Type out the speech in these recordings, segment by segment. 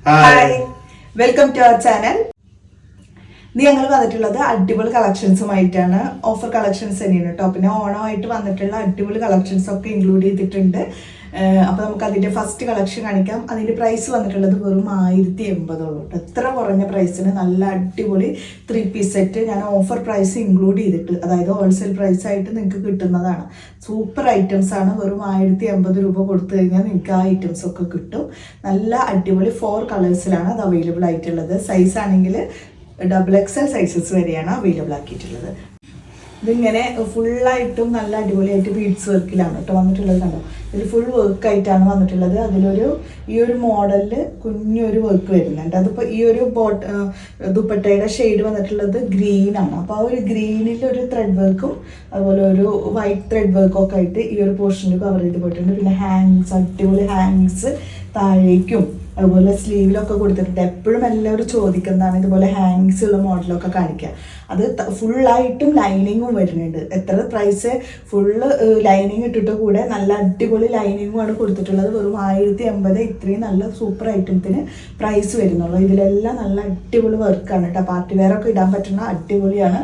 Hi, welcome to our channel. ഇന്ന് ഞങ്ങൾ വന്നിട്ടുള്ളത് അടിപൊളി കളക്ഷൻസുമായിട്ടാണ്. ഓഫർ കളക്ഷൻസ് തന്നെയാണ് കേട്ടോ. പിന്നെ ഓണമായിട്ട് വന്നിട്ടുള്ള അടിപൊളി കളക്ഷൻസ് ഒക്കെ ഇൻക്ലൂഡ് ചെയ്തിട്ടുണ്ട്. അപ്പോൾ നമുക്ക് അതിൻ്റെ ഫസ്റ്റ് കളക്ഷൻ കാണിക്കാം. അതിൻ്റെ പ്രൈസ് വന്നിട്ടുള്ളത് വെറും 1080 എത്ര കുറഞ്ഞ പ്രൈസിന് നല്ല അടിപൊളി 3 പീസ് സെറ്റ് ഞാൻ ഓഫർ പ്രൈസ് ഇൻക്ലൂഡ് ചെയ്തിട്ട്, അതായത് ഹോൾസെയിൽ പ്രൈസ് ആയിട്ട് നിങ്ങൾക്ക് കിട്ടുന്നതാണ്. സൂപ്പർ ഐറ്റംസ് ആണ്. വെറും 1080 രൂപ കൊടുത്തു കഴിഞ്ഞാൽ നിങ്ങൾക്ക് ആ ഐറ്റംസ് ഒക്കെ കിട്ടും. നല്ല അടിപൊളി 4 കളേഴ്സിലാണ് അത് അവൈലബിൾ ആയിട്ടുള്ളത്. സൈസ് ആണെങ്കിൽ XXL സൈസസ് വരെയാണ് അവൈലബിൾ ആക്കിയിട്ടുള്ളത്. ഇതിങ്ങനെ ഫുള്ളായിട്ടും നല്ല അടിപൊളിയായിട്ട് ബീഡ്സ് വർക്കിലാണ് കേട്ടോ വന്നിട്ടുള്ളത്. കണ്ടോ, ഇതിൽ ഫുൾ വർക്കായിട്ടാണ് വന്നിട്ടുള്ളത്. ഈ ഒരു മോഡലിൽ കുഞ്ഞൊരു വർക്ക് വരുന്നുണ്ട്. അതിപ്പോൾ ഈ ഒരു ദുപ്പട്ടയുടെ ഷെയ്ഡ് വന്നിട്ടുള്ളത് ഗ്രീനാണ്. അപ്പോൾ ആ ഒരു ഗ്രീനിൽ ഒരു ത്രെഡ് വർക്കും അതുപോലെ ഒരു വൈറ്റ് ത്രെഡ് വർക്കും ഒക്കെ ആയിട്ട് ഈ ഒരു പോർഷനിൽ കവർ ചെയ്ത് പോയിട്ടുണ്ട്. പിന്നെ ഹാങ്സ്, അടിപൊളി ഹാങ്സ് താഴേക്കും അതുപോലെ സ്ലീവിലൊക്കെ കൊടുത്തിട്ടുണ്ട്. എപ്പോഴും എല്ലാവരും ചോദിക്കുന്നതാണ് ഇതുപോലെ ഹാങ്സ് ഉള്ള മോഡലൊക്കെ കാണിക്കുക. അത് ഫുള്ളായിട്ടും ലൈനിങ്ങും വരുന്നുണ്ട്. എത്ര പ്രൈസ്? ഫുള്ള് ലൈനിങ് ഇട്ടിട്ട് കൂടെ നല്ല അടിപൊളി ലൈനിങ്ങുമാണ് കൊടുത്തിട്ടുള്ളത്. വെറും 1080 ഇത്രയും നല്ല സൂപ്പർ ഐറ്റത്തിന് പ്രൈസ് വരുന്നുള്ളൂ. ഇതിലെല്ലാം നല്ല അടിപൊളി വർക്കാണ് കേട്ടോ. പാർട്ടി വെയറൊക്കെ ഇടാൻ പറ്റുന്ന അടിപൊളിയാണ്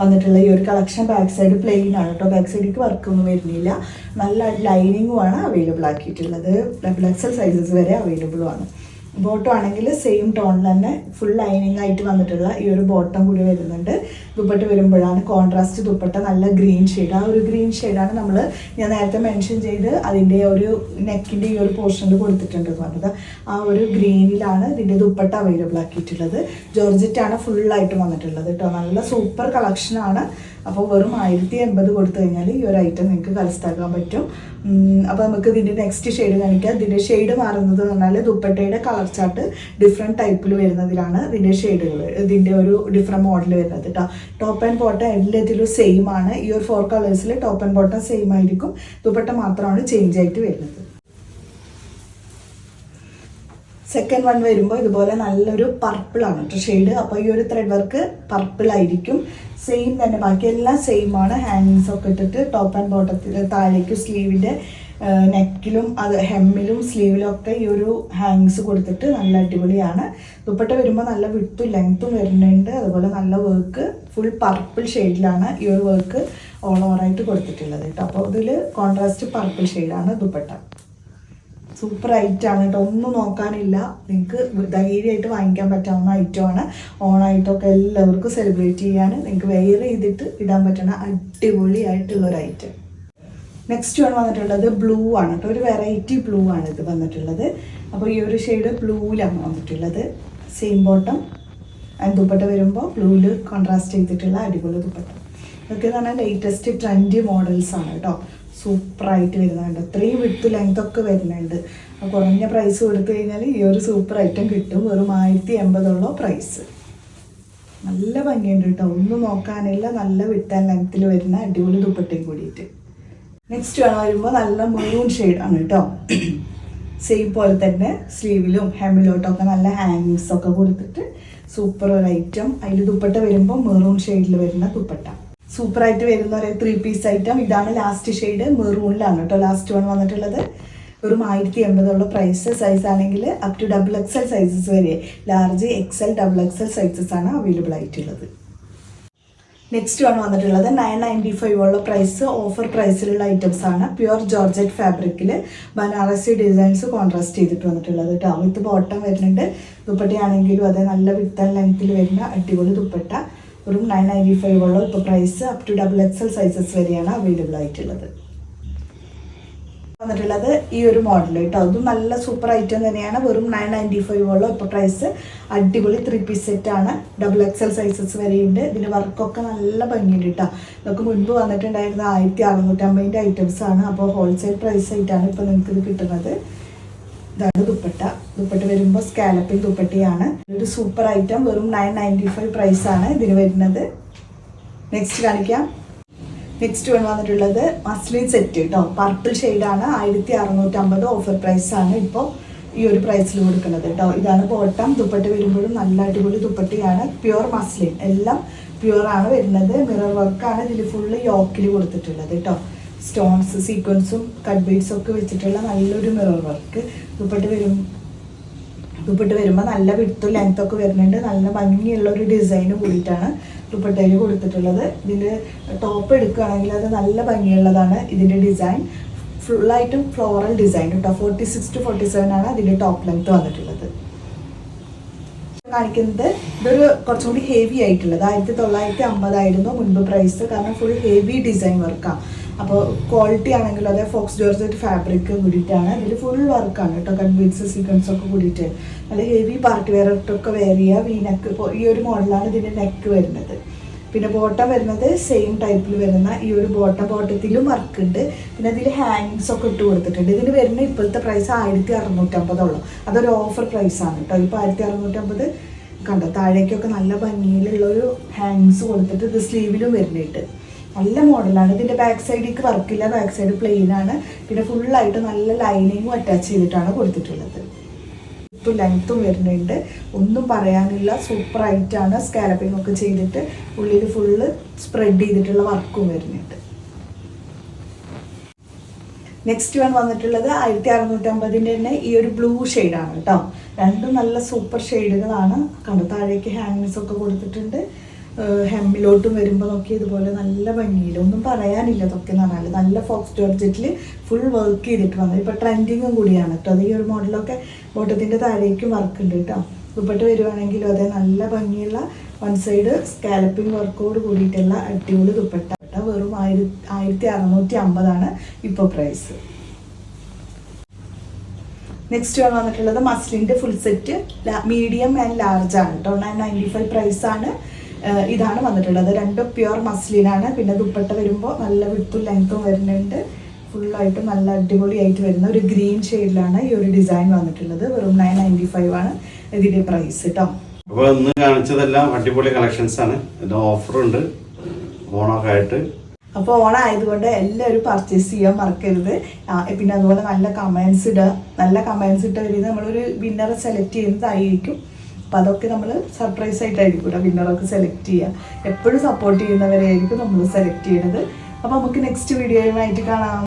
വന്നിട്ടുള്ള ഈ ഒരു കളക്ഷൻ. ബാക്ക് സൈഡ് പ്ലെയിൻ ആണ് കേട്ടോ. ബാക്ക് സൈഡിലേക്ക് വർക്കൊന്നും വരുന്നില്ല. നല്ല ലൈനിങ്ങുമാണ് അവൈലബിൾ ആക്കിയിട്ടുള്ളത്. XXL സൈസസ് വരെ അവൈലബിളും ആണ്. ബോട്ടം ആണെങ്കിൽ സെയിം ടോൺ തന്നെ ഫുൾ ലൈനിങ് ആയിട്ട് വന്നിട്ടുള്ള ഈ ഒരു ബോട്ടം കൂടി വരുന്നുണ്ട്. ദുപ്പട്ട വരുമ്പോഴാണ് കോൺട്രാസ്റ്റ് ദുപ്പട്ട, നല്ല ഗ്രീൻ ഷെയ്ഡ്. ആ ഒരു ഗ്രീൻ ഷെയ്ഡാണ് ഞാൻ നേരത്തെ മെൻഷൻ ചെയ്ത് അതിൻ്റെ ഒരു നെക്കിൻ്റെ ഈ ഒരു പോർഷനിൽ കൊടുത്തിട്ടുണ്ട് പറഞ്ഞത്. ആ ഒരു ഗ്രീനിലാണ് ഇതിൻ്റെ ദുപ്പട്ട അവൈലബിൾ ആക്കിയിട്ടുള്ളത്. ജോർജറ്റാണ് ഫുള്ളായിട്ട് വന്നിട്ടുള്ളത് കേട്ടോ. നല്ല സൂപ്പർ കളക്ഷനാണ്. അപ്പോൾ വെറും 1080 കൊടുത്തു കഴിഞ്ഞാൽ ഈ ഒരു ഐറ്റം നിങ്ങൾക്ക് കരസ്ഥമാക്കാൻ പറ്റും. അപ്പോൾ നമുക്ക് ഇതിൻ്റെ നെക്സ്റ്റ് ഷെയ്ഡ് കാണിക്കാം. ഇതിൻ്റെ ഷെയ്ഡ് മാറുന്നത് എന്ന് പറഞ്ഞാൽ ദുപ്പട്ടയുടെ കളർ ചാർട്ട് ഡിഫറെൻറ്റ് ടൈപ്പിൽ വരുന്നതിലാണ് ഇതിൻ്റെ ഷെയ്ഡുകൾ, ഇതിൻ്റെ ഒരു ഡിഫറെൻറ്റ് മോഡൽ വരുന്നത് കേട്ടോ. ടോപ്പ് ആൻഡ് ബോട്ടം എല്ലാത്തിലും സെയിം ആണ്. ഈ ഒരു 4 കളേഴ്സിൽ ടോപ്പ് ആൻഡ് ബോട്ടം സെയിം ആയിരിക്കും. ദുപ്പട്ട മാത്രമാണ് ചേഞ്ച് ആയിട്ട് വരുന്നത്. സെക്കൻഡ് വൺ വരുമ്പോൾ ഇതുപോലെ നല്ലൊരു പർപ്പിളാണ് കേട്ടോ ഷെയ്ഡ്. അപ്പോൾ ഈ ഒരു ത്രെഡ് വർക്ക് പർപ്പിളായിരിക്കും. സെയിം തന്നെ, ബാക്കിയെല്ലാം സെയിം ആണ്. ഹാങ്ങിങ്സ് ഒക്കെ ഇട്ടിട്ട് ടോപ്പ് ആൻഡ് ബോട്ടത്തിൽ താഴേക്കും സ്ലീവിൻ്റെ നെക്കിലും അത് ഹെമ്മിലും സ്ലീവിലും ഒക്കെ ഈ ഒരു ഹാങ്ങിങ്സ് കൊടുത്തിട്ട് നല്ല അടിപൊളിയാണ്. ദുപ്പട്ട വരുമ്പോൾ നല്ല വിട്ടും ലെങ്ത്തും വരുന്നുണ്ട്. അതുപോലെ നല്ല വർക്ക് ഫുൾ പർപ്പിൾ ഷെയ്ഡിലാണ് ഈ ഒരു വർക്ക് ഓൾ ഓവറായിട്ട് കൊടുത്തിട്ടുള്ളത് കേട്ടോ. അപ്പോൾ ഇതിൽ കോൺട്രാസ്റ്റ് പർപ്പിൾ ഷെയ്ഡാണ് ദുപ്പട്ട. സൂപ്പർ ഐറ്റമാണ് കേട്ടോ. ഒന്നും നോക്കാനില്ല. നിങ്ങൾക്ക് ധൈര്യമായിട്ട് വാങ്ങിക്കാൻ പറ്റാവുന്ന ഐറ്റമാണ്. ഓണായിട്ടൊക്കെ എല്ലാവർക്കും സെലിബ്രേറ്റ് ചെയ്യാൻ നിങ്ങൾക്ക് വെയർ ചെയ്തിട്ട് ഇടാൻ പറ്റുന്ന അടിപൊളിയായിട്ടുള്ളൊരു ഐറ്റം. നെക്സ്റ്റ് ആണ് വന്നിട്ടുള്ളത് ബ്ലൂ ആണ് കേട്ടോ. ഒരു വെറൈറ്റി ബ്ലൂ ആണ് ഇത് വന്നിട്ടുള്ളത്. അപ്പോൾ ഈ ഒരു ഷെയ്ഡ് ബ്ലൂവിലാണ് വന്നിട്ടുള്ളത്. സെയിം ബോട്ടം ആൻഡ് ദുപ്പട്ട വരുമ്പോൾ ബ്ലൂവിൽ കോൺട്രാസ്റ്റ് ചെയ്തിട്ടുള്ള അടിപൊളി ദുപ്പട്ട. ഇതൊക്കെ എന്ന് പറഞ്ഞാൽ ലേറ്റസ്റ്റ് ട്രെൻഡി മോഡൽസ് ആണ് കേട്ടോ. സൂപ്പറായിട്ട് വരുന്നുണ്ട്. 3 വിഡ്ത്ത് ലെങ്ത് ഒക്കെ വരുന്നുണ്ട്. കുറഞ്ഞ പ്രൈസ് കൊടുത്തു കഴിഞ്ഞാൽ ഈ ഒരു സൂപ്പർ ഐറ്റം കിട്ടും. വെറും 1080 പ്രൈസ്. നല്ല ഭംഗിയുണ്ട് കേട്ടോ. ഒന്നും നോക്കാനില്ല. നല്ല വിഡ്ത്ത് ആൻഡ് ലെങ്ത്തിൽ വരുന്ന അടിപൊളി ദുപ്പട്ടയും കൂടിയിട്ട്. നെക്സ്റ്റ് വരുമ്പോൾ നല്ല മെറൂൺ ഷെയ്ഡാണ് കേട്ടോ. സെയിം പോലെ തന്നെ സ്ലീവിലും ഹെമ്മിലോട്ടൊക്കെ നല്ല ഹാങ്ങിങ്സ് ഒക്കെ കൊടുത്തിട്ട് സൂപ്പർ ഒരു ഐറ്റം. അതിൽ ദുപ്പട്ട വരുമ്പോൾ മെറൂൺ ഷെയ്ഡിൽ വരുന്ന ദുപ്പട്ട സൂപ്പറായിട്ട് വരുന്ന ഒരു 3 പീസ് ഐറ്റം. ഇതാണ് ലാസ്റ്റ് ഷെയ്ഡ്, മെറൂണിലാണ് കേട്ടോ ലാസ്റ്റ് വൺ വന്നിട്ടുള്ളത്. വെറും 1080 പ്രൈസ്. സൈസ് ആണെങ്കിൽ അപ് ടു XXL സൈസസ് വരെ, ലാർജ് XL XXL സൈസസ് ആണ് അവൈലബിൾ ആയിട്ടുള്ളത്. നെക്സ്റ്റ് ആണ് വന്നിട്ടുള്ളത് 995 പ്രൈസ്. ഓഫർ പ്രൈസിലുള്ള ഐറ്റംസ് ആണ്. പ്യുവർ ജോർജറ്റ് ഫാബ്രിക്കിൽ ബനാറസി ഡിസൈൻസ് കോൺട്രാസ്റ്റ് ചെയ്തിട്ട് വന്നിട്ടുള്ളത് കേട്ടോ. വിത്ത് ബോട്ടം വരുന്നുണ്ട്. ദുപ്പട്ടയാണെങ്കിലും അതെ നല്ല വിത്ത് ആൻഡ് ലെങ്ത്തിൽ വരുന്ന അടിപൊളി ദുപ്പട്ട. വെറും 995 ഇപ്പോൾ price. Up to XXL sizes വരെയാണ് അവൈലബിൾ ആയിട്ടുള്ളത്. വന്നിട്ടുള്ളത് ഈ ഒരു മോഡൽ കേട്ടോ. അതും നല്ല സൂപ്പർ ഐറ്റം തന്നെയാണ്. വെറും 995 ഇപ്പോൾ പ്രൈസ്. അടിപൊളി 3 പീസ് സെറ്റാണ്. XXL സൈസസ് വരെയുണ്ട്. ഇതിൻ്റെ വർക്കൊക്കെ നല്ല ഭംഗിയുണ്ട് കേട്ടോ. ഇതൊക്കെ മുൻപ് വന്നിട്ടുണ്ടായിരുന്ന 1650 ഐറ്റംസ് ആണ്. അപ്പോൾ ഹോൾസെയിൽ പ്രൈസ് ആയിട്ടാണ് ഇപ്പോൾ നിങ്ങൾക്ക് ഇത് കിട്ടുന്നത്. ഇതാണ് ദുപ്പട്ട. ദുപ്പട്ട വരുമ്പോൾ സ്കാലപ്പിംഗ് ദുപ്പട്ടയാണ്. ഒരു സൂപ്പർ ഐറ്റം. വെറും 995 പ്രൈസാണ് ഇതിന് വരുന്നത്. നെക്സ്റ്റ് കാണിക്കാം. നെക്സ്റ്റ് വന്നിട്ടുള്ളത് മസ്ലിൻ സെറ്റ് കേട്ടോ. പർപ്പിൾ ഷെയ്ഡാണ്. 1650 ഓഫർ പ്രൈസാണ് ഇപ്പോൾ ഈ ഒരു പ്രൈസിൽ കൊടുക്കുന്നത് കേട്ടോ. ഇതാണ് ബോട്ടം. ദുപ്പട്ട വരുമ്പോഴും നല്ല അടിപൊളി ദുപ്പട്ടയാണ്. പ്യുവർ മസ്ലിൻ, എല്ലാം പ്യുവർ ആണ് വരുന്നത്. മിറർ വർക്കാണ് ഇതിൽ ഫുള്ള് യോക്കിൽ കൊടുത്തിട്ടുള്ളത് കേട്ടോ. സ്റ്റോൺസ്, സീക്വൻസും കട്ട് ബീഡ്സും ഒക്കെ വെച്ചിട്ടുള്ള നല്ലൊരു മിറർ വർക്ക്. ദുപ്പട്ട വരും ദുപ്പട്ട വരുമ്പോൾ നല്ല വിടുത്തും ലെങ്ത്തൊക്കെ വരുന്നുണ്ട്. നല്ല ഭംഗിയുള്ള ഒരു ഡിസൈന് കൂടിയിട്ടാണ് ദുപ്പട്ടയിൽ കൊടുത്തിട്ടുള്ളത്. ഇതിൻ്റെ ടോപ്പ് എടുക്കുകയാണെങ്കിൽ അത് നല്ല ഭംഗിയുള്ളതാണ്. ഇതിൻ്റെ ഡിസൈൻ ഫുള്ളായിട്ടും ഫ്ലോറൽ ഡിസൈൻ കേട്ടോ. 46 to 47 ആണ് അതിൻ്റെ ടോപ്പ് ലെങ്ത് വന്നിട്ടുള്ളത്. കാണിക്കുന്നത് ഇതൊരു കുറച്ചും കൂടി ഹെവി ആയിട്ടുള്ളത് 1950 ആയിരുന്നു മുൻപ് പ്രൈസ്. കാരണം ഫുൾ ഹെവി ഡിസൈൻ വർക്കാണ്. അപ്പോൾ ക്വാളിറ്റി ആണെങ്കിലും അതേ ഫോക്സ് ജോർജറ്റ് ഫാബ്രിക് കൂടിയിട്ടാണ്. ഇതിൽ ഫുൾ വർക്കാണ് കേട്ടോ. കട്ട് ബീഡ്സ് സീക്വൻസ് ഒക്കെ കൂടിയിട്ട് നല്ല ഹെവി പാർട്ടി വെയർ ഒക്കെ വെയർ ചെയ്യുക. വി നെക്ക് ഈ ഒരു മോഡലാണ് ഇതിൻ്റെ നെക്ക് വരുന്നത്. പിന്നെ ബോട്ടം വരുന്നത് സെയിം ടൈപ്പിൽ വരുന്ന ഈ ഒരു ബോട്ടത്തിലും വർക്ക് ഉണ്ട്. പിന്നെ അതിൽ ഹാങ്ങിങ്സ് ഒക്കെ ഇട്ട് കൊടുത്തിട്ടുണ്ട്. ഇതിന് വരുന്ന ഇപ്പോഴത്തെ പ്രൈസ് 1650 അതൊരു ഓഫർ പ്രൈസാണ് കേട്ടോ. ഇപ്പോൾ 1650 കണ്ടോ. താഴേക്കൊക്കെ നല്ല ഭംഗിയിലുള്ളൊരു ഹാങ്ങിങ്സ് കൊടുത്തിട്ട് ഇത് സ്ലീവിലും വരുന്നുണ്ട്. നല്ല മോഡലാണ്. ഇതിൻ്റെ ബാക്ക് സൈഡിലേക്ക് വർക്കില്ല, ബാക്ക് സൈഡ് പ്ലെയിൻ ആണ്. പിന്നെ ഫുള്ളായിട്ട് നല്ല ലൈനിങ്ങും അറ്റാച്ച് ചെയ്തിട്ടാണ് കൊടുത്തിട്ടുള്ളത്. ഇപ്പോൾ ലെങ്ത്തും വരുന്നുണ്ട്, ഒന്നും പറയാനില്ല. സൂപ്പറായിട്ടാണ് സ്കാലപ്പിംഗ് ഒക്കെ ചെയ്തിട്ട് ഉള്ളിൽ ഫുള്ള് സ്പ്രെഡ് ചെയ്തിട്ടുള്ള വർക്കും വരുന്നുണ്ട്. നെക്സ്റ്റ് വൺ വന്നിട്ടുള്ളത് 1650 തന്നെ ഈ ഒരു ബ്ലൂ ഷെയ്ഡാണ് കേട്ടോ. രണ്ടും നല്ല സൂപ്പർ ഷെയ്ഡുകളാണ്. കണ്ടോ താഴേക്ക് ഹാങ്ങിങ്സ് ഒക്കെ കൊടുത്തിട്ടുണ്ട്. ഹെമ്മിലോട്ടും വരുമ്പോൾ നോക്കി ഇതുപോലെ നല്ല ഭംഗിയിൽ ഒന്നും പറയാനില്ല. ഇതൊക്കെ എന്ന് പറഞ്ഞാൽ നല്ല ഫോക്സ് ജോർജറ്റിൽ ഫുൾ വർക്ക് ചെയ്തിട്ട് വന്നത്. ഇപ്പോൾ ട്രെൻഡിങ്ങും കൂടിയാണ് കേട്ടോ. അത് ഈ ഒരു മോഡലൊക്കെ ബോട്ടത്തിൻ്റെ താഴേക്കും വർക്ക് ഉണ്ട് കേട്ടോ. ദുപ്പട്ട വരുവാണെങ്കിലും അതേ നല്ല ഭംഗിയുള്ള വൺ സൈഡ് സ്കാലപ്പിംഗ് വർക്കോട് കൂടിയിട്ടുള്ള അടിപൊളി ദുപ്പട്ട. വെറും 1650 ആണ് ഇപ്പോൾ പ്രൈസ്. നെക്സ്റ്റ് വന്നിട്ടുള്ളത് മസ്ലിൻ്റെ full set medium and large ആണ് കേട്ടോ. 995 പ്രൈസാണ്. ഇതാണ് വന്നിട്ടുള്ളത്. രണ്ടും പ്യുവർ മസ്ലിനാണ്. പിന്നെ ദുപ്പട്ട വരുമ്പോൾ നല്ല വിട്ടും ലെങ്ത്തും വരുന്നുണ്ട്. ഫുള്ളായിട്ട് നല്ല അടിപൊളിയായിട്ട് വരുന്ന ഒരു ഗ്രീൻ ഷെയ്ഡിലാണ് ഈ ഒരു ഡിസൈൻ വന്നിട്ടുള്ളത്. വെറും 995 ആണ് ഇതിൻ്റെ പ്രൈസ് കേട്ടോ. അപ്പോൾ ഇന്ന് കാണിച്ചതെല്ലാം അടിപൊളി കളക്ഷൻസ് ആണ്. ഓഫറുണ്ട് ഓണമൊക്കെ ആയിട്ട്. അപ്പോൾ ഓണം ആയതുകൊണ്ട് എല്ലാവരും പർച്ചേസ് ചെയ്യാൻ മറക്കരുത്. പിന്നെ അതുപോലെ നല്ല കമൻസ് ഇടുക. നല്ല കമൻസ് ഇട്ട് വരുന്നത് നമ്മളൊരു വിന്നറെ സെലക്ട് ചെയ്യുന്നതായിരിക്കും. അപ്പോൾ അതൊക്കെ നമ്മൾ സർപ്രൈസ് ആയിട്ടായിരിക്കും കേട്ടോ വിന്നറൊക്കെ സെലക്ട് ചെയ്യുക. എപ്പോഴും സപ്പോർട്ട് ചെയ്യുന്നവരെയായിരിക്കും നമ്മൾ സെലക്ട് ചെയ്യുന്നത്. അപ്പോൾ നമുക്ക് നെക്സ്റ്റ് വീഡിയോയുമായിട്ട് കാണാം.